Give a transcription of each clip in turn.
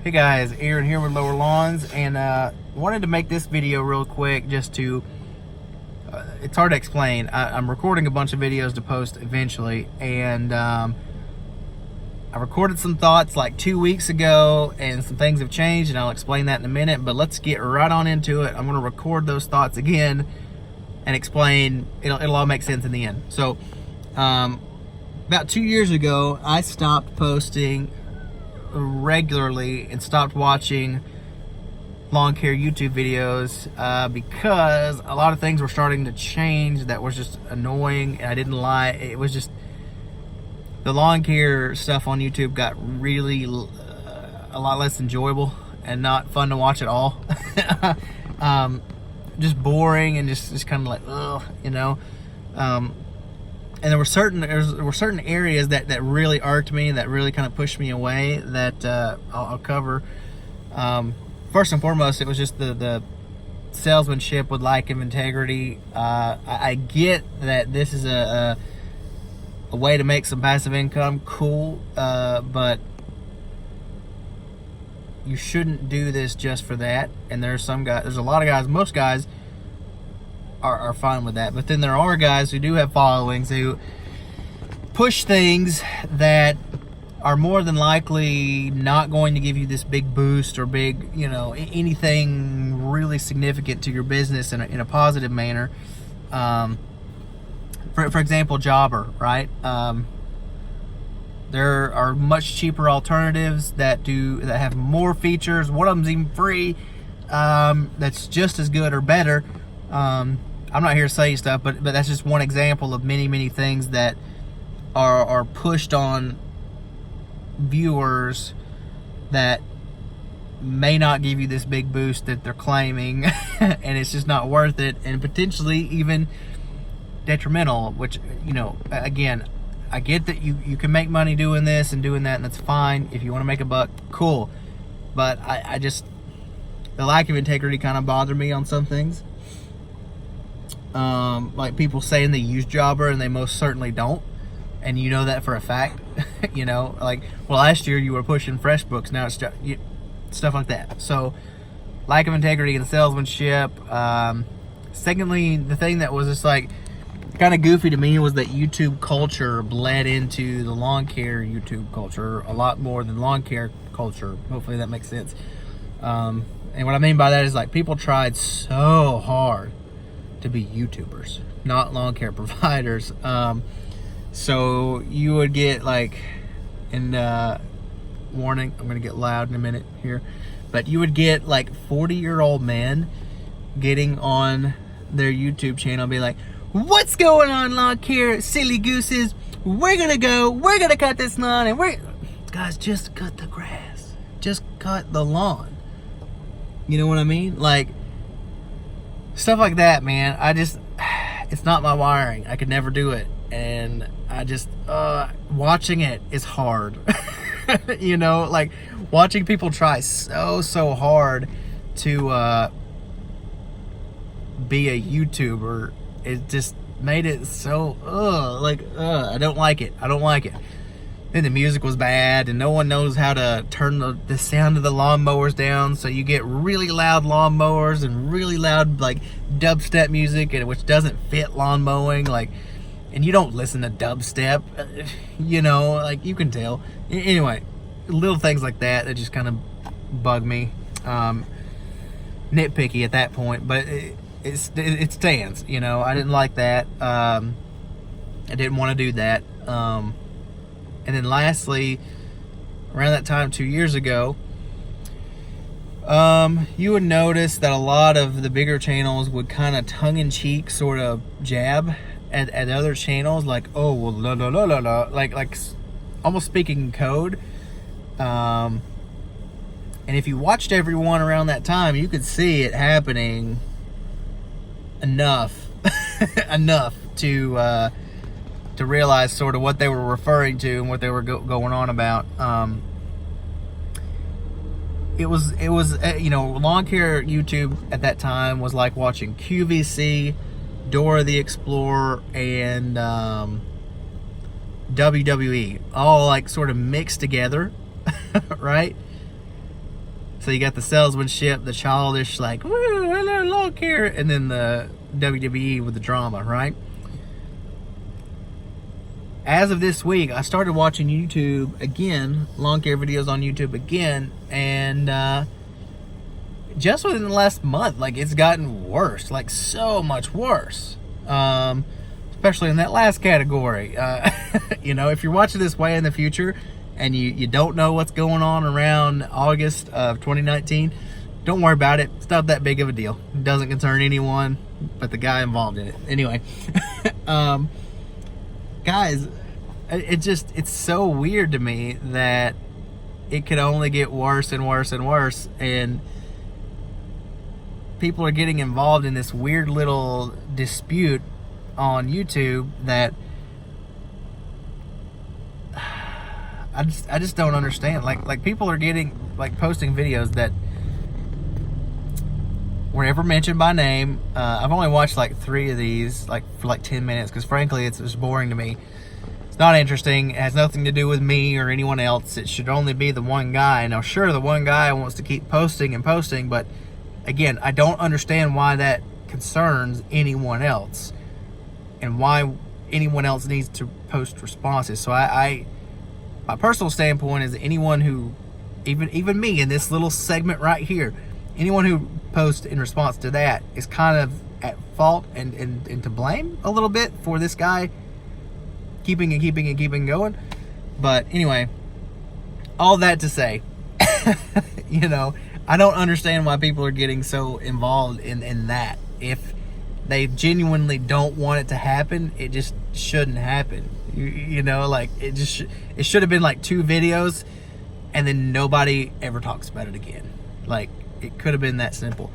Hey guys, Aaron here with Lower Lawns, and wanted to make this video real quick just to, it's hard to explain. I'm recording a bunch of videos to post eventually, and I recorded some thoughts like 2 weeks ago, and some things have changed, and I'll explain that in a minute, but let's get right on into it. I'm going to record those thoughts again and explain. It'll all make sense in the end. So, about 2 years ago, I stopped posting regularly and stopped watching lawn care YouTube videos because a lot of things were starting to change that was just annoying, and I didn't like it. Was just the lawn care stuff on YouTube got really a lot less enjoyable and not fun to watch at all. Just boring and just kind of like, ugh, you know. And there were certain areas that really irked me, that really kind of pushed me away, that I'll cover. First and foremost, it was just the salesmanship with lack of integrity. I get that this is a way to make some passive income, cool, but you shouldn't do this just for that. And there's a lot of guys, most guys are fine with that, but then there are guys who do have followings who push things that are more than likely not going to give you this big boost or big, you know, anything really significant to your business in a positive manner. For example, Jobber, right? There are much cheaper alternatives that have more features. One of them's even free. That's just as good or better. I'm not here to say stuff, but that's just one example of many things that are pushed on viewers that may not give you this big boost that they're claiming, and it's just not worth it, and potentially even detrimental. Which, you know, again, I get that you can make money doing this and doing that, and that's fine. If you want to make a buck, cool. But I just, the lack of integrity kind of bothered me on some things. Like people saying they use Jobber and they most certainly don't, and you know that for a fact. You know, like, well, last year you were pushing FreshBooks, now it's just, stuff like that. So, lack of integrity in salesmanship. Secondly, the thing that was just like kind of goofy to me was that YouTube culture bled into the lawn care YouTube culture a lot more than lawn care culture. Hopefully that makes sense. And what I mean by that is, like, people tried so hard to be YouTubers, not lawn care providers. So you would get, like, and warning, I'm gonna get loud in a minute here, but you would get like 40-year-old men getting on their YouTube channel and be like, what's going on, lawn care silly gooses? We're gonna cut this lawn, and guys, just cut the grass, just cut the lawn. You know what I mean? Like, stuff like that, man. It's not my wiring. I could never do it. And I just, watching it is hard. You know, like, watching people try so hard to be a YouTuber, it just made it so, I don't like it. Then the music was bad, and no one knows how to turn the sound of the lawnmowers down, so you get really loud lawnmowers and really loud, like, dubstep music, which doesn't fit lawn mowing, like, and you don't listen to dubstep, you know, like, you can tell. Anyway, little things like that just kind of bug me. Nitpicky at that point, but it stands, you know. I didn't like that. I didn't want to do that. And then lastly, around that time 2 years ago, you would notice that a lot of the bigger channels would kind of tongue-in-cheek sort of jab at other channels, like, oh, well, la, like almost speaking in code. And if you watched everyone around that time, you could see it happening enough to realize sort of what they were referring to and what they were going on about. It was you know, lawn care YouTube at that time was like watching QVC, Dora the Explorer, and WWE, all like sort of mixed together, right? So you got the salesmanship, the childish, like, woo, hello, lawn care, and then the WWE with the drama, right? As of this week, I started watching YouTube again, lawn care videos on YouTube again, and just within the last month, like, it's gotten worse, like, so much worse. Especially in that last category. You know, if you're watching this way in the future and you don't know what's going on around August of 2019, don't worry about it. It's not that big of a deal. It doesn't concern anyone but the guy involved in it. Anyway, guys, it's so weird to me that it could only get worse and worse and worse, and people are getting involved in this weird little dispute on YouTube that I just don't understand. Like people are getting, like, posting videos that were never mentioned by name. I've only watched like 3 of these, like, for like 10 minutes, because frankly it's boring to me. It's not interesting. It has nothing to do with me or anyone else. It should only be the one guy. Now sure, the one guy wants to keep posting and posting, but again, I don't understand why that concerns anyone else and why anyone else needs to post responses. So my personal standpoint is that anyone who, even me in this little segment right here, anyone who posts in response to that is kind of at fault and to blame a little bit for this guy keeping going. But anyway, all that to say, you know, I don't understand why people are getting so involved in that. If they genuinely don't want it to happen, it just shouldn't happen. You know, like, it should have been like 2 videos and then nobody ever talks about it again. Like, it could have been that simple.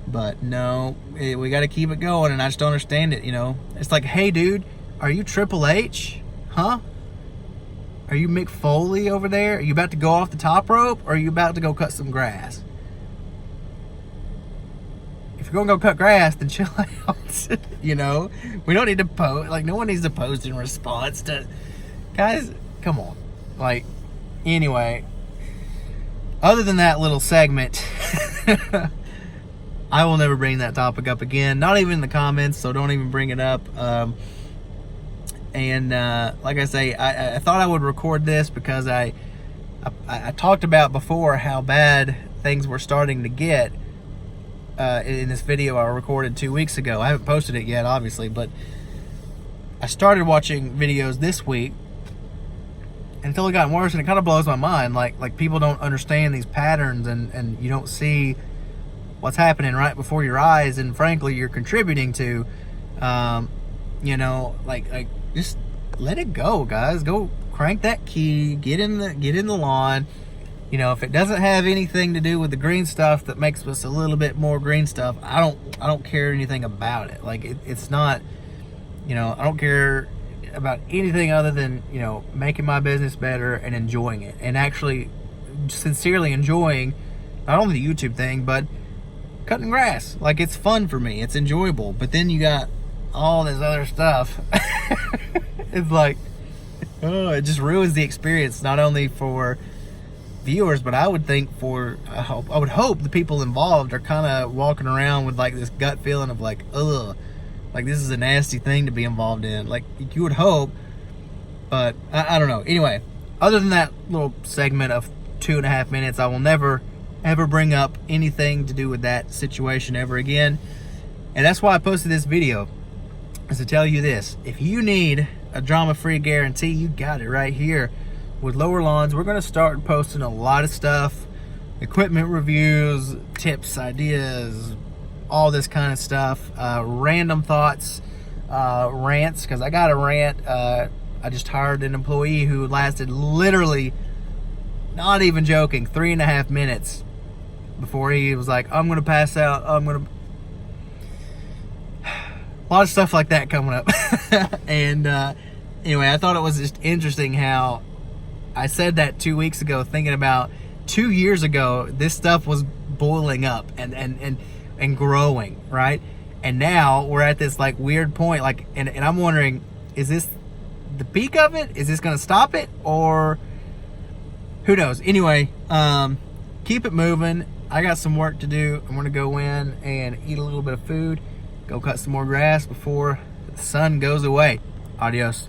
But no, we got to keep it going, and I just don't understand it, you know. It's like, hey dude, are you Triple H? Huh? Are you Mick Foley over there? Are you about to go off the top rope, or are you about to go cut some grass? If you're gonna go cut grass, then chill out. You know, we don't need to post. Like, no one needs to post in response to, guys. Come on. Like, anyway. Other than that little segment, I will never bring that topic up again. Not even in the comments. So don't even bring it up. Like I say, I thought I would record this because I talked about before how bad things were starting to get in this video I recorded 2 weeks ago. I haven't posted it yet, obviously, but I started watching videos this week until it got worse, and it kind of blows my mind. Like people don't understand these patterns, and you don't see what's happening right before your eyes, and frankly, you're contributing to, you know, like just let it go, guys. Go crank that key, get in the lawn. You know, if it doesn't have anything to do with the green stuff that makes us a little bit more green stuff, I don't care anything about it. Like, it's not, you know, I don't care about anything other than, you know, making my business better and enjoying it, and actually sincerely enjoying not only the YouTube thing, but cutting grass. Like, it's fun for me, it's enjoyable. But then you got all this other stuff. It's like, oh, it just ruins the experience, not only for viewers, but I would think I would hope the people involved are kind of walking around with like this gut feeling of like, ugh, like this is a nasty thing to be involved in. Like, you would hope, but I don't know. Anyway, other than that little segment of 2.5 minutes, I will never ever bring up anything to do with that situation ever again. And that's why I posted this video, is to tell you this: if you need a drama-free guarantee, you got it right here. With Lower Lawns, we're going to start posting a lot of stuff, equipment reviews, tips, ideas, all this kind of stuff, random thoughts, rants, because I got a rant. I just hired an employee who lasted literally, not even joking, 3.5 minutes before he was like, I'm going to pass out, a lot of stuff like that coming up. And anyway, I thought it was just interesting how I said that 2 weeks ago, thinking about 2 years ago, this stuff was boiling up and growing, right? And now we're at this like weird point, like, and I'm wondering, is this the peak of it? Is this going to stop it? Or who knows? Anyway, keep it moving. I got some work to do. I'm going to go in and eat a little bit of food, go cut some more grass before the sun goes away. Adios.